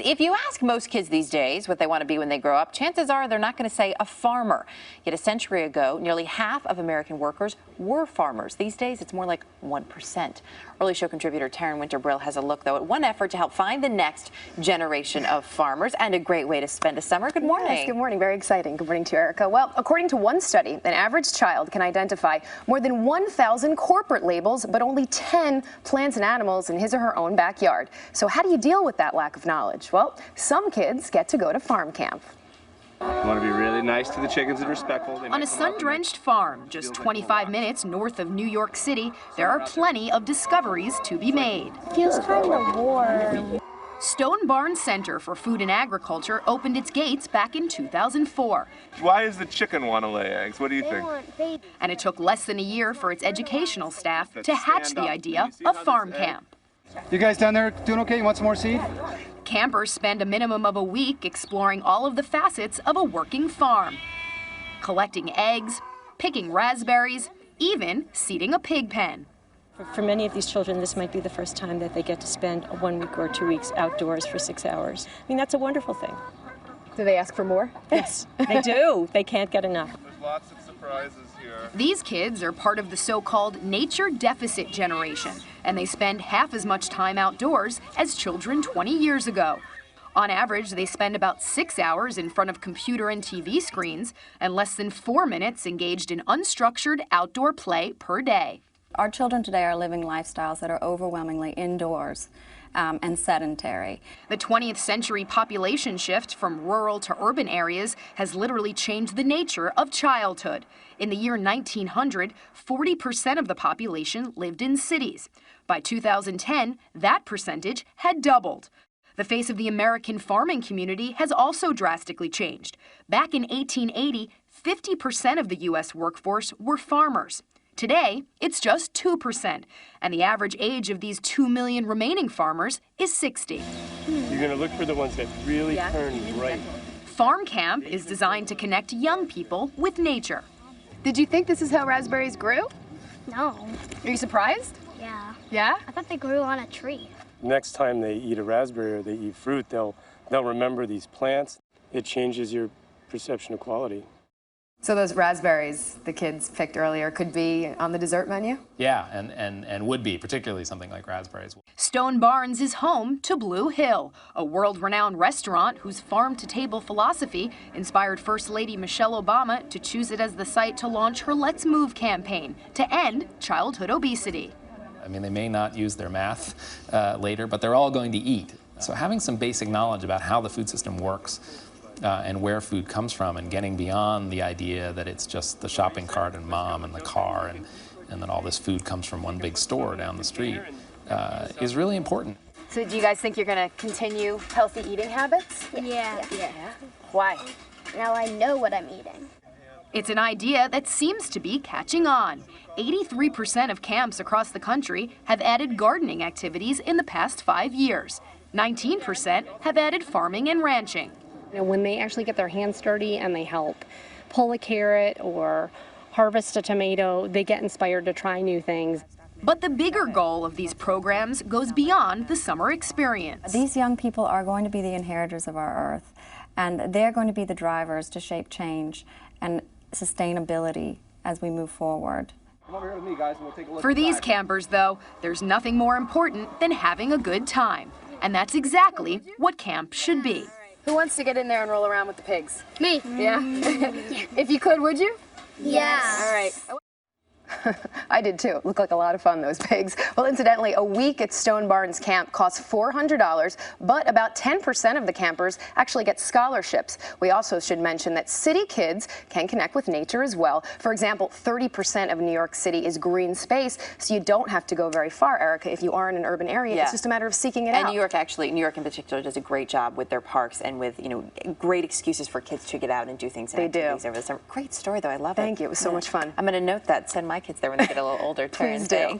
If you ask most kids these days what they want to be when they grow up, chances are they're not going to say a farmer. Yet a century ago, nearly half of American workers were farmers. These days, it's more like 1%. Early show contributor Taryn Winterbrill has a look, though, at one effort to help find the next generation of farmers and a great way to spend a summer. Good morning. Yes, good morning. Very exciting. Good morning to you, Erica. Well, according to one study, an average child can identify more than 1,000 corporate labels, but only 10 plants and animals in his or her own backyard. So how do you deal with that lack of knowledge? Well, some kids get to go to farm camp. You want to be really nice to the chickens and respectful. On a sun-drenched farm, just 25 minutes north of New York City, there are plenty of discoveries to be made. Feels kind of warm. Stone Barn Center for Food and Agriculture opened its gates back in 2004. Why does the chicken want to lay eggs? What do you think? And it took less than a year for its educational staff to hatch the idea of farm camp. You guys down there doing okay? You want some more seed? Campers spend a minimum of a week exploring all of the facets of a working farm. Collecting eggs, picking raspberries, even seeding a pig pen. For many of these children, this might be the first time that they get to spend 1 week or 2 weeks outdoors for 6 hours. I mean, that's a wonderful thing. Do they ask for more? Yes, they do. They can't get enough. There's lots of surprises here. These kids are part of the so-called nature deficit generation, and they spend half as much time outdoors as children 20 years ago. On average, they spend about 6 hours in front of computer and TV screens and less than 4 minutes engaged in unstructured outdoor play per day. Our children today are living lifestyles that are overwhelmingly indoors and sedentary. The 20th century population shift from rural to urban areas has literally changed the nature of childhood. In the year 1900, 40% of the population lived in cities. By 2010, that percentage had doubled. The face of the American farming community has also drastically changed. Back in 1880, 50% of the U.S. workforce were farmers. Today, it's just 2%, and the average age of these 2 million remaining farmers is 60. You're going to look for the ones that really turn right. Farm Camp is designed to connect young people with nature. Did you think this is how raspberries grew? No. Are you surprised? Yeah. Yeah? I thought they grew on a tree. Next time they eat a raspberry or they eat fruit, they'll remember these plants. It changes your perception of quality. So those raspberries the kids picked earlier could be on the dessert menu? Yeah, and would be, particularly something like raspberries. Stone Barns is home to Blue Hill, a world-renowned restaurant whose farm-to-table philosophy inspired First Lady Michelle Obama to choose it as the site to launch her Let's Move campaign to end childhood obesity. I mean, they may not use their math later, but they're all going to eat. So having some basic knowledge about how the food system works and where food comes from, and getting beyond the idea that it's just the shopping cart and mom and the car and that all this food comes from one big store down the street is really important. So do you guys think you're going to continue healthy eating habits? Yeah. Why? Now I know what I'm eating. It's an idea that seems to be catching on. 83% of camps across the country have added gardening activities in the past 5 years. 19% have added farming and ranching. When they actually get their hands dirty and they help pull a carrot or harvest a tomato, they get inspired to try new things. But the bigger goal of these programs goes beyond the summer experience. These young people are going to be the inheritors of our earth, and they're going to be the drivers to shape change and sustainability as we move forward. Come over here with me, guys, and we'll take a look. For these campers, though, there's nothing more important than having a good time. And that's exactly what camp should be. Who wants to get in there and roll around with the pigs? Me. Yeah? If you could, would you? Yes. All right. I did too. Looked like a lot of fun, those pigs. Well, incidentally, a week at Stone Barns Camp costs $400, but about 10% of the campers actually get scholarships. We also should mention that city kids can connect with nature as well. For example, 30% of New York City is green space, so you don't have to go very far, Erica, if you are in an urban area. Yeah. It's just a matter of seeking it out. And New York in particular does a great job with their parks and with, great excuses for kids to get out and do things and activities over the summer. Great story, though. I love it. Thank you. It was so much fun. I'm going to note that. Send my kids there when they get a little older. Please do.